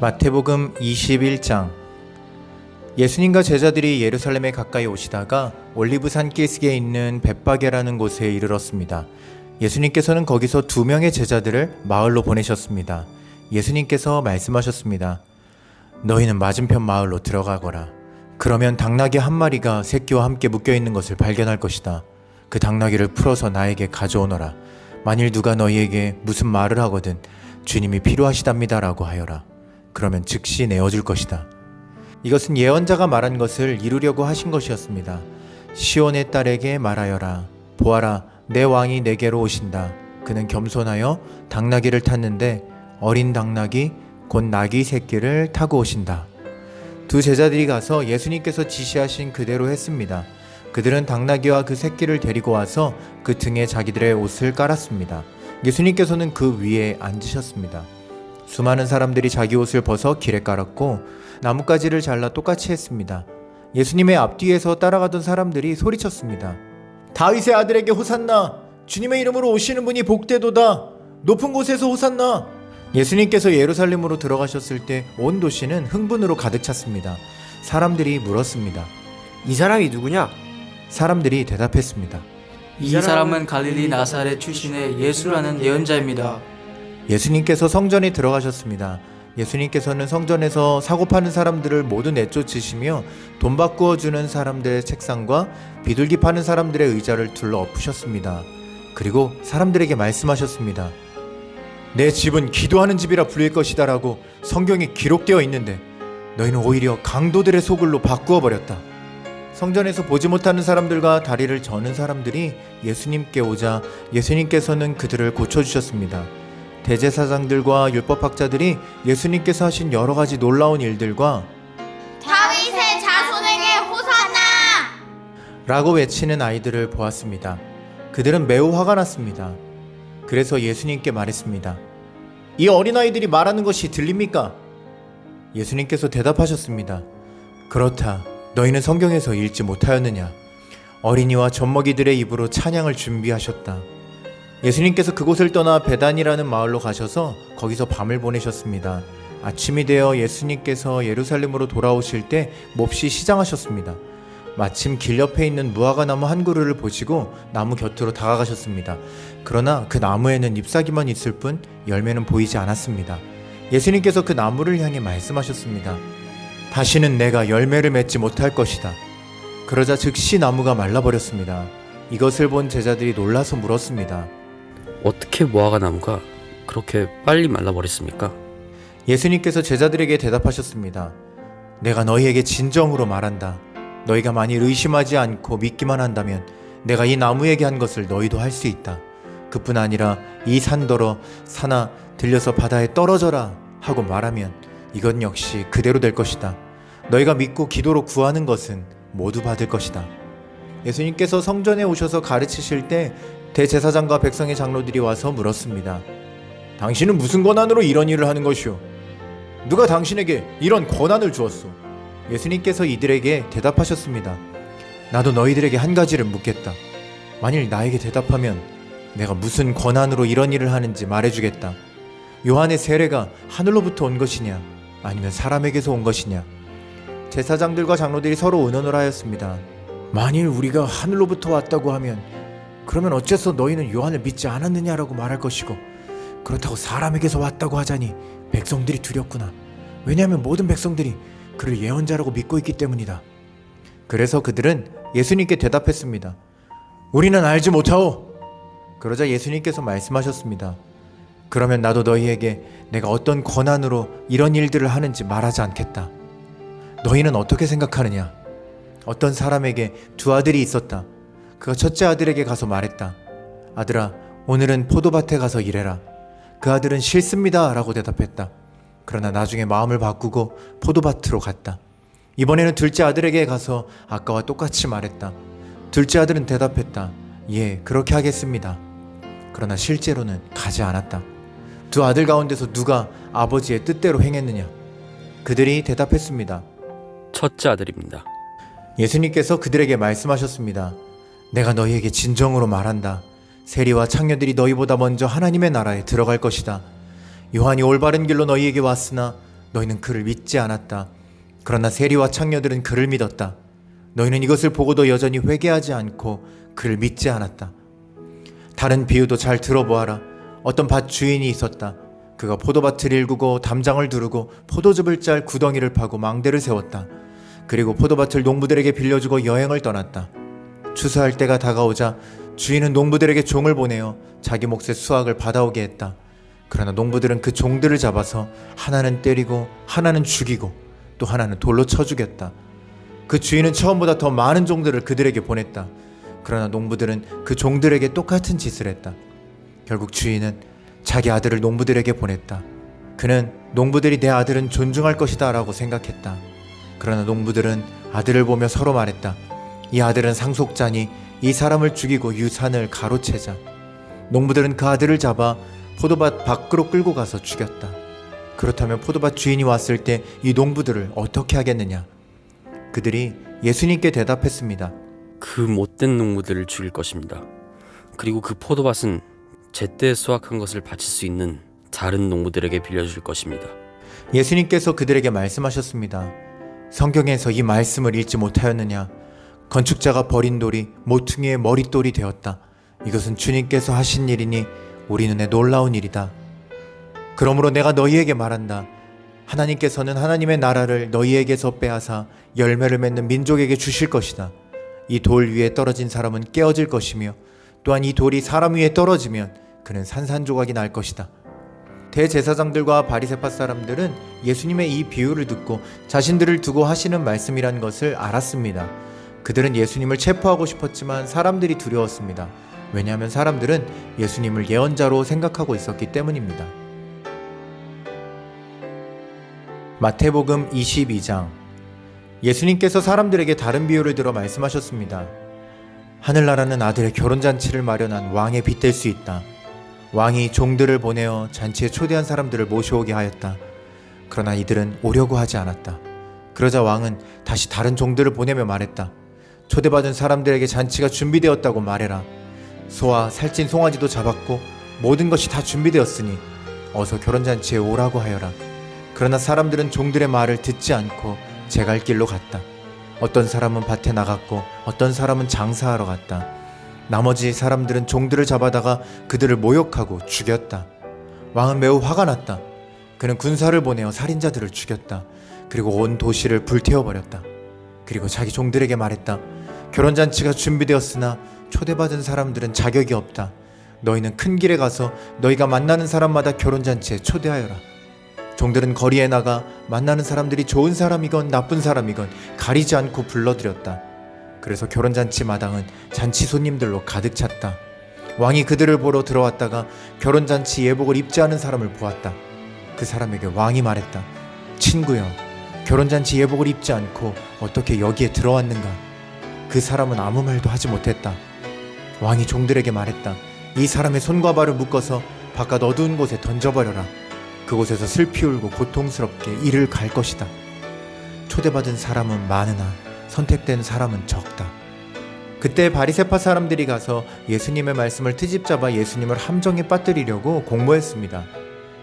마태복음 21장. 예수님과 제자들이 예루살렘에 가까이 오시다가 올리브산 길목에 있는 벳바게라는 곳에 이르렀습니다. 예수님께서는 거기서 2명의 제자들을 마을로 보내셨습니다. 예수님께서 말씀하셨습니다. 너희는 맞은편 마을로 들어가거라. 그러면 당나귀 한 마리가 새끼와 함께 묶여있는 것을 발견할 것이다. 그 당나귀를 풀어서 나에게 가져오너라. 만일 누가 너희에게 무슨 말을 하거든 주님이 필요하시답니다 라고 하여라. 그러면 즉시 내어줄 것이다. 이것은 예언자가 말한 것을 이루려고 하신 것이었습니다. 시온의 딸에게 말하여라. 보아라, 내 왕이 내게로 오신다. 그는 겸손하여 당나귀를 탔는데 어린 당나귀 곧 나귀 새끼를 타고 오신다. 2 제자들이 가서 예수님께서 지시하신 그대로 했습니다. 그들은 당나귀와 그 새끼를 데리고 와서 그 등에 자기들의 옷을 깔았습니다. 예수님께서는 그 위에 앉으셨습니다. 수많은 사람들이 자기 옷을 벗어 길에 깔았고 나뭇가지를 잘라 똑같이 했습니다. 예수님의 앞뒤에서 따라가던 사람들이 소리쳤습니다. 다윗의 아들에게 호산나! 주님의 이름으로 오시는 분이 복되도다! 높은 곳에서 호산나! 예수님께서 예루살렘으로 들어가셨을 때 온 도시는 흥분으로 가득 찼습니다. 사람들이 물었습니다. 이 사람이 누구냐? 사람들이 대답했습니다. 이 사람은 갈릴리 나사렛 출신의 예수라는 예언자입니다. 예수님께서 성전에 들어가셨습니다. 예수님께서는 성전에서 사고 파는 사람들을 모두 내쫓으시며 돈 바꾸어 주는 사람들의 책상과 비둘기 파는 사람들의 의자를 둘러 엎으셨습니다. 그리고 사람들에게 말씀하셨습니다. 내 집은 기도하는 집이라 불릴 것이다 라고 성경에 기록되어 있는데 너희는 오히려 강도들의 소굴로 바꾸어 버렸다. 성전에서 보지 못하는 사람들과 다리를 저는 사람들이 예수님께 오자 예수님께서는 그들을 고쳐주셨습니다. 대제사장들과 율법학자들이 예수님께서 하신 여러 가지 놀라운 일들과 다윗의 자손에게 호산나! 라고 외치는 아이들을 보았습니다. 그들은 매우 화가 났습니다. 그래서 예수님께 말했습니다. 이 어린아이들이 말하는 것이 들립니까? 예수님께서 대답하셨습니다. 그렇다. 너희는 성경에서 읽지 못하였느냐? 어린이와 젖먹이들의 입으로 찬양을 준비하셨다. 예수님께서 그곳을 떠나 베단이라는 마을로 가셔서 거기서 밤을 보내셨습니다. 아침이 되어 예수님께서 예루살렘으로 돌아오실 때 몹시 시장하셨습니다. 마침 길 옆에 있는 무화과 나무 한 그루를 보시고 나무 곁으로 다가가셨습니다. 그러나 그 나무에는 잎사귀만 있을 뿐 열매는 보이지 않았습니다. 예수님께서 그 나무를 향해 말씀하셨습니다. 다시는 내가 열매를 맺지 못할 것이다. 그러자 즉시 나무가 말라버렸습니다. 이것을 본 제자들이 놀라서 물었습니다. 어떻게 무화과 나무가 그렇게 빨리 말라버렸습니까? 예수님께서 제자들에게 대답하셨습니다. 내가 너희에게 진정으로 말한다. 너희가 만일 의심하지 않고 믿기만 한다면 내가 이 나무에게 한 것을 너희도 할 수 있다. 그뿐 아니라 이 산더러 산아 들려서 바다에 떨어져라 하고 말하면 이건 역시 그대로 될 것이다. 너희가 믿고 기도로 구하는 것은 모두 받을 것이다. 예수님께서 성전에 오셔서 가르치실 때 대제사장과 백성의 장로들이 와서 물었습니다. 당신은 무슨 권한으로 이런 일을 하는 것이오? 누가 당신에게 이런 권한을 주었소? 예수님께서 이들에게 대답하셨습니다. 나도 너희들에게 한 가지를 묻겠다. 만일 나에게 대답하면 내가 무슨 권한으로 이런 일을 하는지 말해주겠다. 요한의 세례가 하늘로부터 온 것이냐 아니면 사람에게서 온 것이냐? 제사장들과 장로들이 서로 의논을 하였습니다. 만일 우리가 하늘로부터 왔다고 하면 그러면 어째서 너희는 요한을 믿지 않았느냐라고 말할 것이고, 그렇다고 사람에게서 왔다고 하자니 백성들이 두렵구나. 왜냐하면 모든 백성들이 그를 예언자라고 믿고 있기 때문이다. 그래서 그들은 예수님께 대답했습니다. 우리는 알지 못하오. 그러자 예수님께서 말씀하셨습니다. 그러면 나도 너희에게 내가 어떤 권한으로 이런 일들을 하는지 말하지 않겠다. 너희는 어떻게 생각하느냐? 어떤 사람에게 2 아들이 있었다. 그가 첫째 아들에게 가서 말했다. 아들아, 오늘은 포도밭에 가서 일해라. 그 아들은 싫습니다 라고 대답했다. 그러나 나중에 마음을 바꾸고 포도밭으로 갔다. 이번에는 둘째 아들에게 가서 아까와 똑같이 말했다. 둘째 아들은 대답했다. 예, 그렇게 하겠습니다. 그러나 실제로는 가지 않았다. 2 아들 가운데서 누가 아버지의 뜻대로 행했느냐? 그들이 대답했습니다. 첫째 아들입니다. 예수님께서 그들에게 말씀하셨습니다. 내가 너희에게 진정으로 말한다. 세리와 창녀들이 너희보다 먼저 하나님의 나라에 들어갈 것이다. 요한이 올바른 길로 너희에게 왔으나 너희는 그를 믿지 않았다. 그러나 세리와 창녀들은 그를 믿었다. 너희는 이것을 보고도 여전히 회개하지 않고 그를 믿지 않았다. 다른 비유도 잘 들어보아라. 어떤 밭 주인이 있었다. 그가 포도밭을 일구고 담장을 두르고 포도즙을 짤 구덩이를 파고 망대를 세웠다. 그리고 포도밭을 농부들에게 빌려주고 여행을 떠났다. 추수할 때가 다가오자 주인은 농부들에게 종을 보내어 자기 몫의 수확을 받아오게 했다. 그러나 농부들은 그 종들을 잡아서 하나는 때리고 하나는 죽이고 또 하나는 돌로 쳐 죽였다. 그 주인은 처음보다 더 많은 종들을 그들에게 보냈다. 그러나 농부들은 그 종들에게 똑같은 짓을 했다. 결국 주인은 자기 아들을 농부들에게 보냈다. 그는 농부들이 내 아들은 존중할 것이다 라고 생각했다. 그러나 농부들은 아들을 보며 서로 말했다. 이 아들은 상속자니 이 사람을 죽이고 유산을 가로채자. 농부들은 그 아들을 잡아 포도밭 밖으로 끌고 가서 죽였다. 그렇다면 포도밭 주인이 왔을 때 이 농부들을 어떻게 하겠느냐? 그들이 예수님께 대답했습니다. 그 못된 농부들을 죽일 것입니다. 그리고 그 포도밭은 제때 수확한 것을 바칠 수 있는 다른 농부들에게 빌려줄 것입니다. 예수님께서 그들에게 말씀하셨습니다. 성경에서 이 말씀을 읽지 못하였느냐? 건축자가 버린 돌이 모퉁이의 머릿돌이 되었다. 이것은 주님께서 하신 일이니 우리 눈에 놀라운 일이다. 그러므로 내가 너희에게 말한다. 하나님께서는 하나님의 나라를 너희에게서 빼앗아 열매를 맺는 민족에게 주실 것이다. 이 돌 위에 떨어진 사람은 깨어질 것이며 또한 이 돌이 사람 위에 떨어지면 그는 산산조각이 날 것이다. 대제사장들과 바리새파 사람들은 예수님의 이 비유를 듣고 자신들을 두고 하시는 말씀이란 것을 알았습니다. 그들은 예수님을 체포하고 싶었지만 사람들이 두려웠습니다. 왜냐하면 사람들은 예수님을 예언자로 생각하고 있었기 때문입니다. 마태복음 22장. 예수님께서 사람들에게 다른 비유를 들어 말씀하셨습니다. 하늘나라는 아들의 결혼잔치를 마련한 왕에 빗댈 수 있다. 왕이 종들을 보내어 잔치에 초대한 사람들을 모셔오게 하였다. 그러나 이들은 오려고 하지 않았다. 그러자 왕은 다시 다른 종들을 보내며 말했다. 초대받은 사람들에게 잔치가 준비되었다고 말해라. 소와 살찐 송아지도 잡았고 모든 것이 다 준비되었으니 어서 결혼잔치에 오라고 하여라. 그러나 사람들은 종들의 말을 듣지 않고 제 갈 길로 갔다. 어떤 사람은 밭에 나갔고 어떤 사람은 장사하러 갔다. 나머지 사람들은 종들을 잡아다가 그들을 모욕하고 죽였다. 왕은 매우 화가 났다. 그는 군사를 보내어 살인자들을 죽였다. 그리고 온 도시를 불태워버렸다. 그리고 자기 종들에게 말했다. 결혼잔치가 준비되었으나 초대받은 사람들은 자격이 없다. 너희는 큰 길에 가서 너희가 만나는 사람마다 결혼잔치에 초대하여라. 종들은 거리에 나가 만나는 사람들이 좋은 사람이건 나쁜 사람이건 가리지 않고 불러들였다. 그래서 결혼잔치 마당은 잔치 손님들로 가득 찼다. 왕이 그들을 보러 들어왔다가 결혼잔치 예복을 입지 않은 사람을 보았다. 그 사람에게 왕이 말했다. 친구여, 결혼잔치 예복을 입지 않고 어떻게 여기에 들어왔는가? 그 사람은 아무 말도 하지 못했다. 왕이 종들에게 말했다. 이 사람의 손과 발을 묶어서 바깥 어두운 곳에 던져버려라. 그곳에서 슬피 울고 고통스럽게 이를 갈 것이다. 초대받은 사람은 많으나 선택된 사람은 적다. 그때 바리새파 사람들이 가서 예수님의 말씀을 트집잡아 예수님을 함정에 빠뜨리려고 공모했습니다.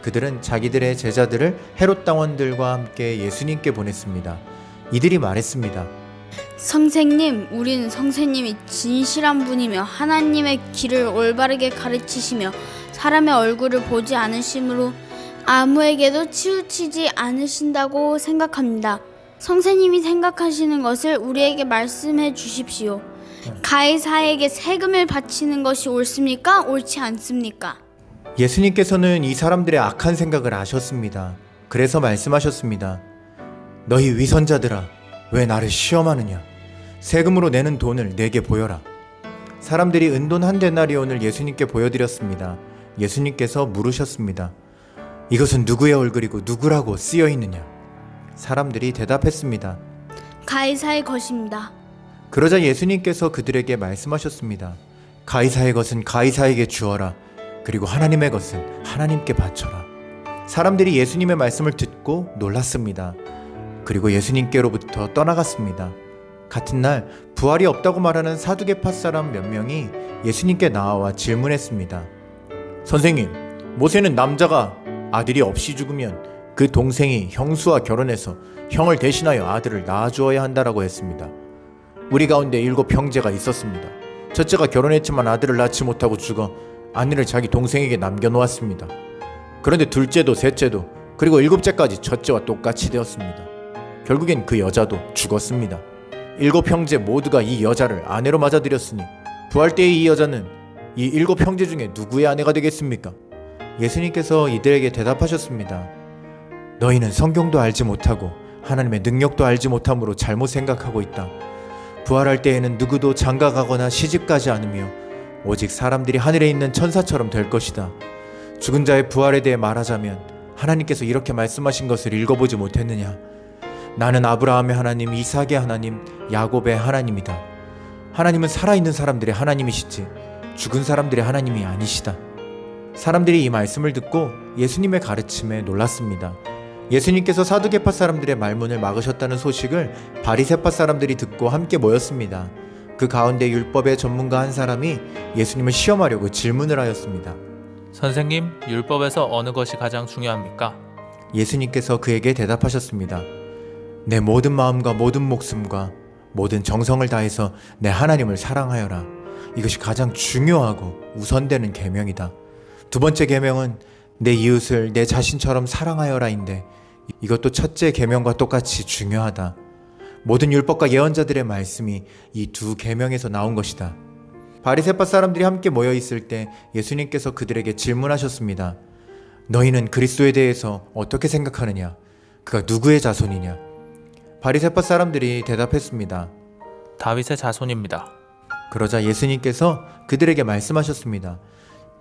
그들은 자기들의 제자들을 헤롯 당원들과 함께 예수님께 보냈습니다. 이들이 말했습니다. 선생님, 우리는 선생님이 진실한 분이며 하나님의 길을 올바르게 가르치시며 사람의 얼굴을 보지 않으심으로 아무에게도 치우치지 않으신다고 생각합니다. 선생님이 생각하시는 것을 우리에게 말씀해 주십시오. 가이사에게 세금을 바치는 것이 옳습니까? 옳지 않습니까? 예수님께서는 이 사람들의 악한 생각을 아셨습니다. 그래서 말씀하셨습니다. 너희 위선자들아, 왜 나를 시험하느냐? 세금으로 내는 돈을 내게 보여라. 사람들이 은돈 한 데나리온을 예수님께 보여드렸습니다. 예수님께서 물으셨습니다. 이것은 누구의 얼굴이고 누구라고 쓰여 있느냐? 사람들이 대답했습니다. 가이사의 것입니다. 그러자 예수님께서 그들에게 말씀하셨습니다. 가이사의 것은 가이사에게 주어라. 그리고 하나님의 것은 하나님께 바쳐라. 사람들이 예수님의 말씀을 듣고 놀랐습니다. 그리고 예수님께로부터 떠나갔습니다. 같은 날 부활이 없다고 말하는 사두개파 사람 몇 명이 예수님께 나와 질문했습니다. 선생님, 모세는 남자가 아들이 없이 죽으면 그 동생이 형수와 결혼해서 형을 대신하여 아들을 낳아주어야 한다라고 했습니다. 우리 가운데 7 형제가 있었습니다. 첫째가 결혼했지만 아들을 낳지 못하고 죽어 아내를 자기 동생에게 남겨놓았습니다. 그런데 둘째도 셋째도 그리고 7째까지 첫째와 똑같이 되었습니다. 결국엔 그 여자도 죽었습니다. 7 형제 모두가 이 여자를 아내로 맞아들였으니 부활 때의 이 여자는 이 7 형제 중에 누구의 아내가 되겠습니까? 예수님께서 이들에게 대답하셨습니다. 너희는 성경도 알지 못하고 하나님의 능력도 알지 못함으로 잘못 생각하고 있다. 부활할 때에는 누구도 장가가거나 시집가지 않으며 오직 사람들이 하늘에 있는 천사처럼 될 것이다. 죽은 자의 부활에 대해 말하자면 하나님께서 이렇게 말씀하신 것을 읽어보지 못했느냐? 나는 아브라함의 하나님, 이삭의 하나님, 야곱의 하나님이다. 하나님은 살아있는 사람들의 하나님이시지 죽은 사람들의 하나님이 아니시다. 사람들이 이 말씀을 듣고 예수님의 가르침에 놀랐습니다. 예수님께서 사두개파 사람들의 말문을 막으셨다는 소식을 바리새파 사람들이 듣고 함께 모였습니다. 그 가운데 율법의 전문가 한 사람이 예수님을 시험하려고 질문을 하였습니다. 선생님, 율법에서 어느 것이 가장 중요합니까? 예수님께서 그에게 대답하셨습니다. 내 모든 마음과 모든 목숨과 모든 정성을 다해서 내 하나님을 사랑하여라. 이것이 가장 중요하고 우선되는 계명이다. 두 번째 계명은 내 이웃을 내 자신처럼 사랑하여라인데 이것도 첫째 계명과 똑같이 중요하다. 모든 율법과 예언자들의 말씀이 이 두 계명에서 나온 것이다. 바리새파 사람들이 함께 모여 있을 때 예수님께서 그들에게 질문하셨습니다. 너희는 그리스도에 대해서 어떻게 생각하느냐? 그가 누구의 자손이냐? 바리새파 사람들이 대답했습니다. 다윗의 자손입니다. 그러자 예수님께서 그들에게 말씀하셨습니다.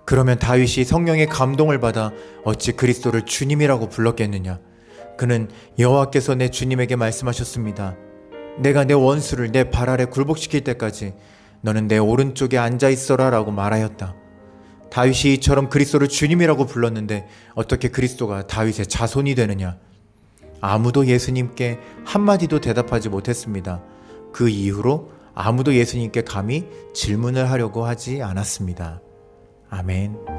그러면 다윗이 성령의 감동을 받아 어찌 그리스도를 주님이라고 불렀겠느냐? 그는 여호와께서 내 주님에게 말씀하셨습니다. 내가 내 원수를 내 발 아래 굴복시킬 때까지 너는 내 오른쪽에 앉아 있어라 라고 말하였다. 다윗이 이처럼 그리스도를 주님이라고 불렀는데 어떻게 그리스도가 다윗의 자손이 되느냐? 아무도 예수님께 한마디도 대답하지 못했습니다. 그 이후로 아무도 예수님께 감히 질문을 하려고 하지 않았습니다. 아멘.